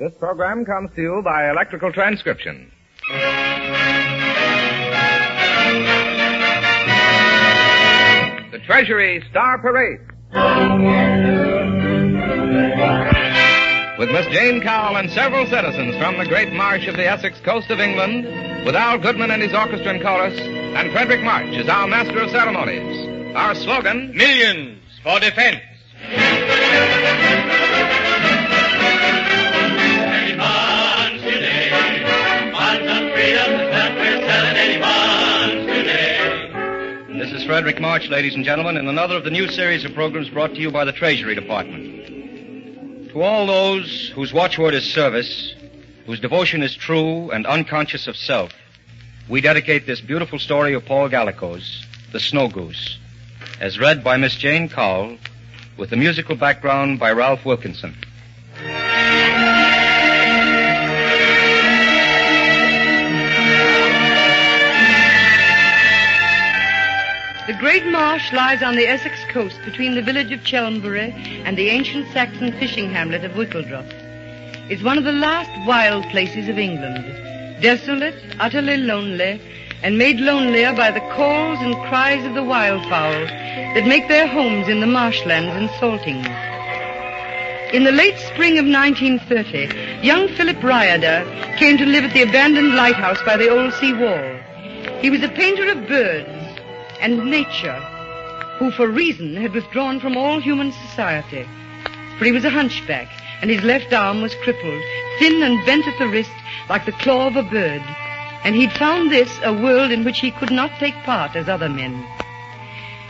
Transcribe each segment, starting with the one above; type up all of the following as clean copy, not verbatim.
This program comes to you by electrical transcription. The Treasury Star Parade. With Miss Jane Cowell and several citizens from the great marsh of the Essex coast of England, with Al Goodman and his orchestra and chorus, and Frederick March is our master of ceremonies. Our slogan, Millions for Defense. This is Frederick March, ladies and gentlemen, in another of the new series of programs brought to you by the Treasury Department. To all those whose watchword is service, whose devotion is true and unconscious of self, we dedicate this beautiful story of Paul Gallico's, The Snow Goose, as read by Miss Jane Cowell, with the musical background by Ralph Wilkinson. The great marsh lies on the Essex coast between the village of Chelmsbury and the ancient Saxon fishing hamlet of Wickledruff. It's one of the last wild places of England, desolate, utterly lonely, and made lonelier by the calls and cries of the wildfowl that make their homes in the marshlands and saltings. In the late spring of 1930, young Philip Ryader came to live at the abandoned lighthouse by the old sea wall. He was a painter of birds and nature, who for reason had withdrawn from all human society. For he was a hunchback, and his left arm was crippled, thin and bent at the wrist like the claw of a bird. And he'd found this a world in which he could not take part as other men.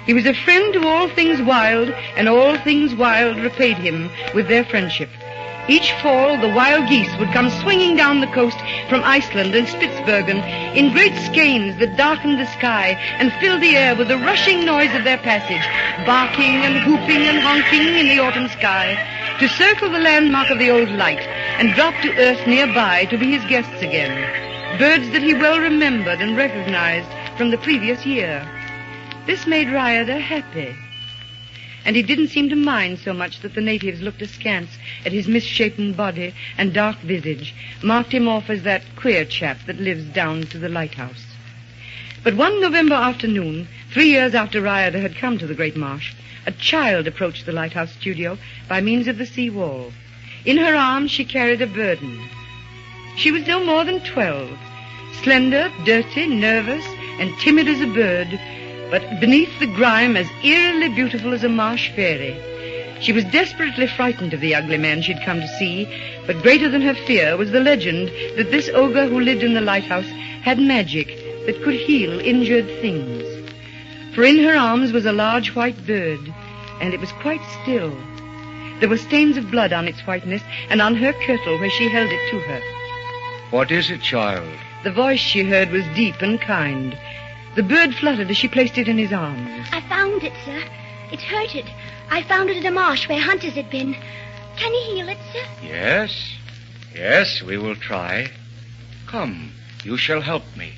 He was a friend to all things wild, and all things wild repaid him with their friendship. Each fall, the wild geese would come swinging down the coast from Iceland and Spitzbergen in great skeins that darkened the sky and filled the air with the rushing noise of their passage, barking and whooping and honking in the autumn sky, to circle the landmark of the old light and drop to earth nearby to be his guests again, birds that he well remembered and recognized from the previous year. This made Ryader happy. And he didn't seem to mind so much that the natives looked askance at his misshapen body and dark visage, marked him off as that queer chap that lives down to the lighthouse. But one November afternoon, 3 years after Ryader had come to the Great Marsh, a child approached the lighthouse studio by means of the sea wall. In her arms she carried a burden. She was no more than 12, slender, dirty, nervous, and timid as a bird, but beneath the grime as eerily beautiful as a marsh fairy. She was desperately frightened of the ugly man she'd come to see, but greater than her fear was the legend that this ogre who lived in the lighthouse had magic that could heal injured things. For in her arms was a large white bird, and it was quite still. There were stains of blood on its whiteness and on her kirtle where she held it to her. What is it, child? The voice she heard was deep and kind. The bird fluttered as she placed it in his arms. I found it, sir. It hurted. I found it in a marsh where hunters had been. Can you heal it, sir? Yes, we will try. Come, you shall help me.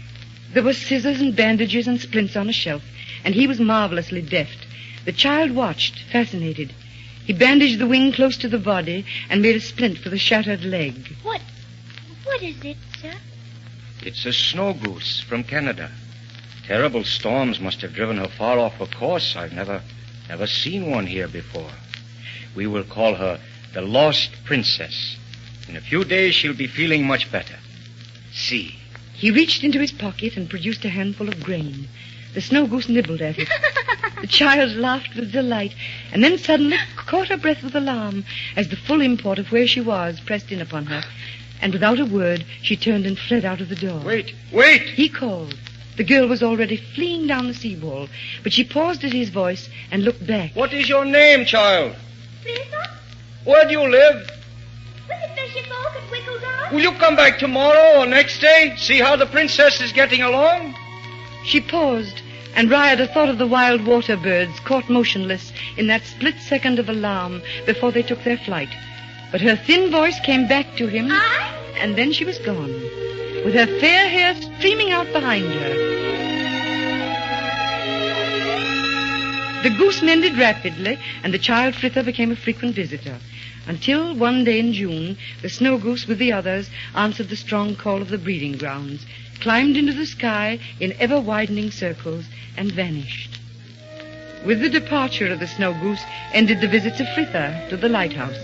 There were scissors and bandages and splints on a shelf, and he was marvelously deft. The child watched, fascinated. He bandaged the wing close to the body and made a splint for the shattered leg. What is it, sir? It's a snow goose from Canada. Terrible storms must have driven her far off her course. I've never seen one here before. We will call her the Lost Princess. In a few days, she'll be feeling much better. See. He reached into his pocket and produced a handful of grain. The snow goose nibbled at it. The child laughed with delight, and then suddenly caught her breath with alarm as the full import of where she was pressed in upon her. And without a word, she turned and fled out of the door. Wait! He called. The girl was already fleeing down the seawall, but she paused at his voice and looked back. What is your name, child? Lisa? Where do you live? With the fisher folk at Wickledruff? Will you come back tomorrow or next day? See how the princess is getting along? She paused, and Ryader thought of the wild water birds caught motionless in that split second of alarm before they took their flight. But her thin voice came back to him, and then she was gone, with her fair hair streaming out behind her. The goose mended rapidly, and the child Fritha became a frequent visitor. until one day in June, the snow goose with the others answered the strong call of the breeding grounds, climbed into the sky in ever-widening circles, and vanished. With the departure of the snow goose ended the visits of Fritha to the lighthouse.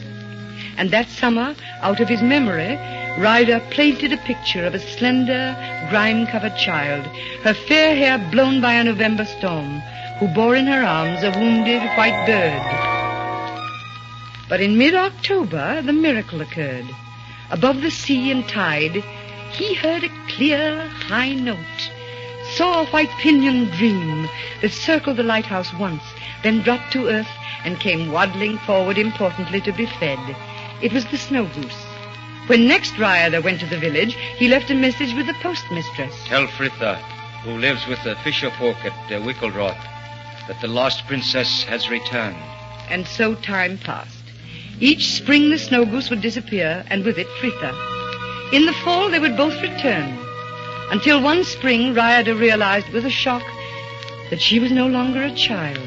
And that summer, out of his memory, Ryder painted a picture of a slender, grime-covered child, her fair hair blown by a November storm, who bore in her arms a wounded white bird. But in mid-October, the miracle occurred. Above the sea and tide, he heard a clear, high note, saw a white pinion dream that circled the lighthouse once, then dropped to earth and came waddling forward importantly to be fed. It was the snow goose. When next Ryder went to the village, he left a message with the postmistress. Tell Fritha, who lives with the fisher folk at Wickledroth, that the lost princess has returned. And so time passed. Each spring the snow goose would disappear, and with it Fritha. In the fall they would both return, until one spring Ryder realized with a shock that she was no longer a child.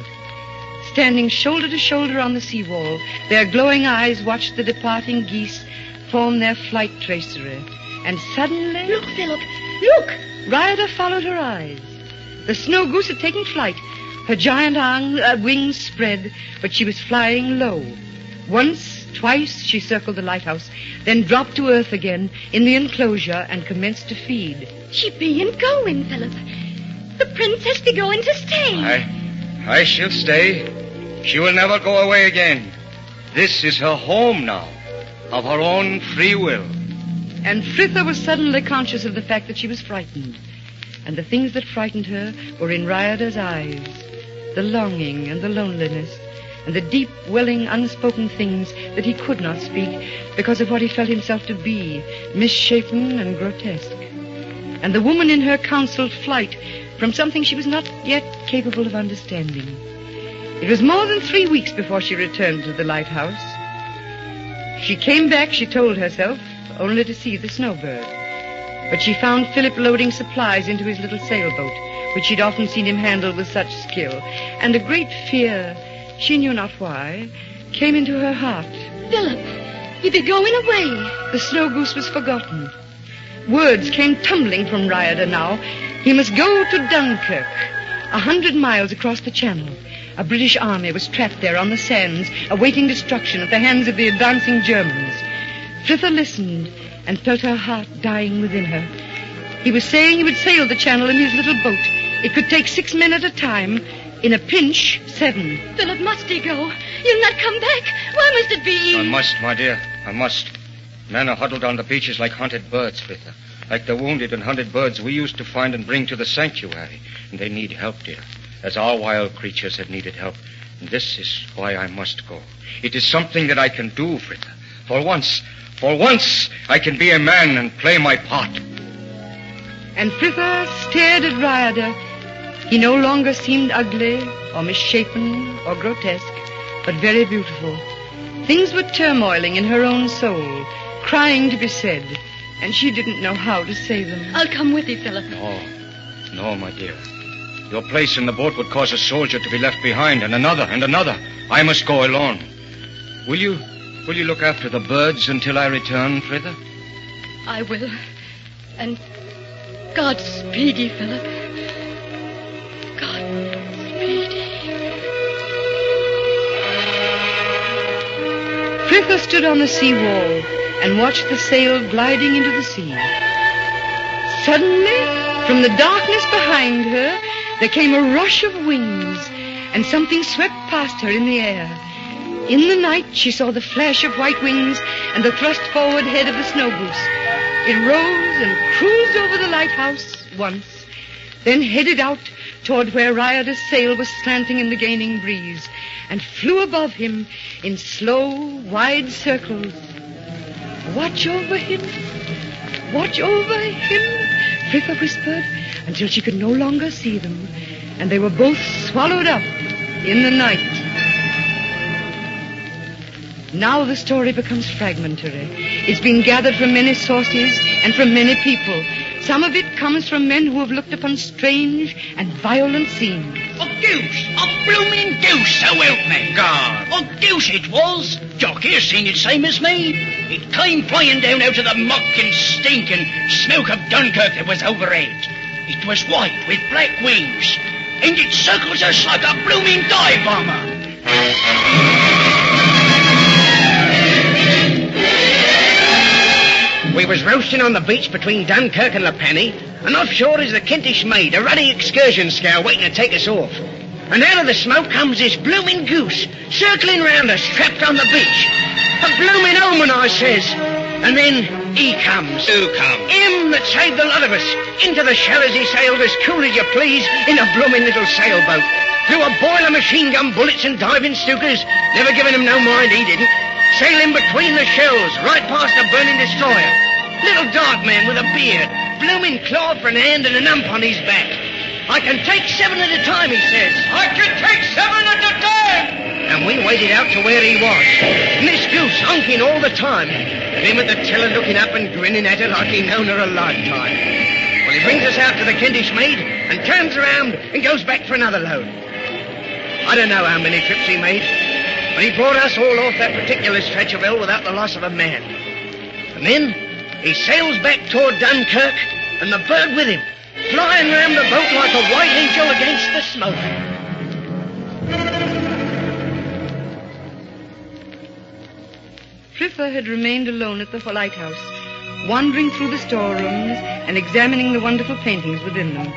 Standing shoulder to shoulder on the seawall, their glowing eyes watched the departing geese form their flight tracery. And suddenly... Look, Philip, look! Ryder followed her eyes. The snow goose had taken flight. Her giant wings spread, but she was flying low. Once, twice, she circled the lighthouse, then dropped to earth again in the enclosure and commenced to feed. She bean't going, Philip. The princess be going to stay. I shall stay. She will never go away again. This is her home now, of her own free will. And Fritha was suddenly conscious of the fact that she was frightened. And the things that frightened her were in Ryder's eyes. The longing and the loneliness, and the deep, welling, unspoken things that he could not speak because of what he felt himself to be, misshapen and grotesque. And the woman in her counseled flight from something she was not yet capable of understanding. It was more than 3 weeks before she returned to the lighthouse. She came back, she told herself, only to see the snowbird. But she found Philip loading supplies into his little sailboat, which she'd often seen him handle with such skill, and a great fear, she knew not why, came into her heart. Philip, you be going away. The snow goose was forgotten. Words came tumbling from Ryder now. He must go to Dunkirk, 100 miles across the channel. A British army was trapped there on the sands, awaiting destruction at the hands of the advancing Germans. Fritha listened and felt her heart dying within her. He was saying he would sail the channel in his little boat. It could take 6 men at a time. In a pinch, 7. Philip, must he go? You'll not come back. Why must it be? I must, my dear. I must. Men are huddled on the beaches like hunted birds, Fritha. Like the wounded and hunted birds we used to find and bring to the sanctuary. And they need help, dear, as our wild creatures have needed help. And this is why I must go. It is something that I can do, Fritha. For once, I can be a man and play my part. And Fritha stared at Ryder. He no longer seemed ugly or misshapen or grotesque, but very beautiful. Things were turmoiling in her own soul, crying to be said, and she didn't know how to say them. I'll come with you, Philip. No, my dear. Your place in the boat would cause a soldier to be left behind, and another, and another. I must go alone. Will you look after the birds until I return, Fritha? I will. And Godspeed ye, Philip. Fritha stood on the seawall and watched the sail gliding into the sea. Suddenly, from the darkness behind her, there came a rush of wings, and something swept past her in the air. In the night, she saw the flash of white wings and the thrust-forward head of the snow goose. It rose and cruised over the lighthouse once, then headed out toward where Ryder's sail was slanting in the gaining breeze, and flew above him in slow, wide circles. Watch over him, watch over him, Fritha whispered, until she could no longer see them, and they were both swallowed up in the night. Now the story becomes fragmentary. It's been gathered from many sources and from many people. Some of it comes from men who have looked upon strange and violent scenes. A goose! A blooming goose, so help me God! A goose it was! Jock here seen it same as me. It came flying down out of the muck and stink and smoke of Dunkirk that was overhead. It was white with black wings, and it circles us like a blooming dive bomber. We was roasting on the beach between Dunkirk and La Penny, and offshore is the Kentish Maid, a ruddy excursion scow waiting to take us off. And out of the smoke comes this blooming goose, circling round us, trapped on the beach. A blooming omen, I says. And then he comes. Who comes? Him that saved the lot of us. Into the shallows he sailed as cool as you please in a blooming little sailboat. Through a boil of machine gun bullets and diving stookers, never giving him no mind, he didn't. Sailing between the shells, right past a burning destroyer. Little dark man with a beard, blooming claw for an hand and an ump on his back. I can take 7 at a time, he says. I can take 7 at a time! And we waited out to where he was. And this goose honking all the time. And him at the tiller looking up and grinning at her like he'd known her a lifetime. Well, he brings us out to the Kentish Maid and turns around and goes back for another load. I don't know how many trips he made, but he brought us all off that particular stretch of hill without the loss of a man. And then he sails back toward Dunkirk, and the bird with him, flying round the boat like a white angel against the smoke. Frithla had remained alone at the lighthouse, wandering through the storerooms and examining the wonderful paintings within them.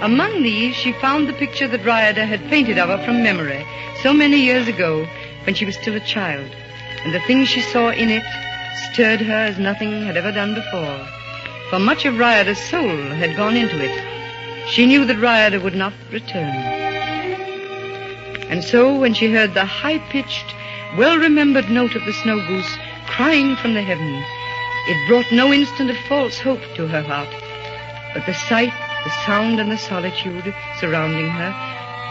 Among these, she found the picture that Riada had painted of her from memory so many years ago when she was still a child, and the things she saw in it stirred her as nothing had ever done before. For much of Riada's soul had gone into it. She knew that Riada would not return. And so when she heard the high-pitched, well-remembered note of the snow goose crying from the heavens, it brought no instant of false hope to her heart. But the sight, the sound, and the solitude surrounding her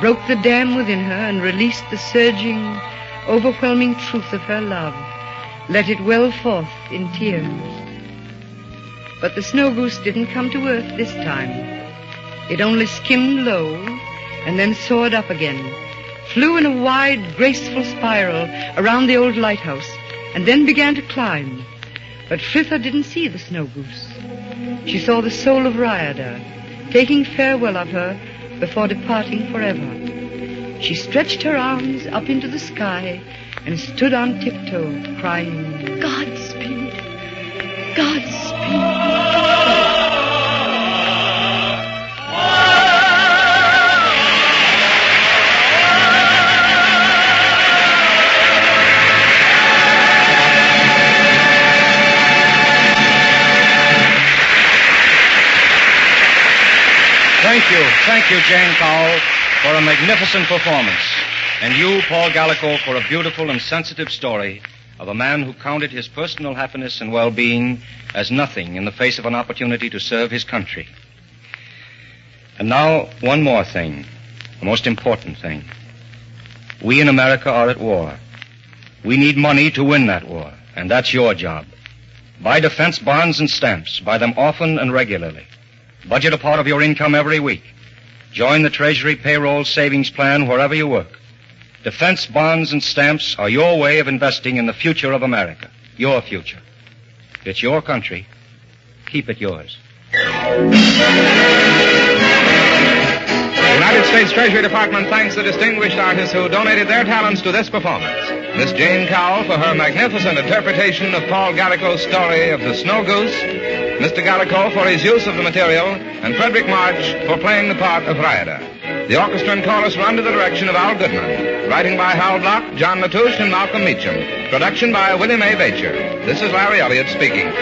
broke the dam within her and released the surging, overwhelming truth of her love, let it well forth in tears. But the snow goose didn't come to earth this time. It only skimmed low and then soared up again, flew in a wide, graceful spiral around the old lighthouse, and then began to climb. But Frithla didn't see the snow goose. She saw the soul of Riada, taking farewell of her before departing forever. She stretched her arms up into the sky and stood on tiptoe, crying, Godspeed. Godspeed. Thank you, Jane Cowell, for a magnificent performance. And you, Paul Gallico, for a beautiful and sensitive story of a man who counted his personal happiness and well-being as nothing in the face of an opportunity to serve his country. And now, one more thing, the most important thing. We in America are at war. We need money to win that war, and that's your job. Buy defense bonds and stamps. Buy them often and regularly. Budget a part of your income every week. Join the Treasury payroll savings plan wherever you work. Defense bonds and stamps are your way of investing in the future of America. Your future. It's your country. Keep it yours. The United States Treasury Department thanks the distinguished artists who donated their talents to this performance. Miss Jane Cowell for her magnificent interpretation of Paul Gallico's story of the Snow Goose, Mr. Gallico for his use of the material, and Frederick March for playing the part of Riada. The orchestra and chorus were under the direction of Al Goodman. Writing by Hal Block, John Latouche, and Malcolm Meacham. Production by William A. Bacher. This is Larry Elliott speaking.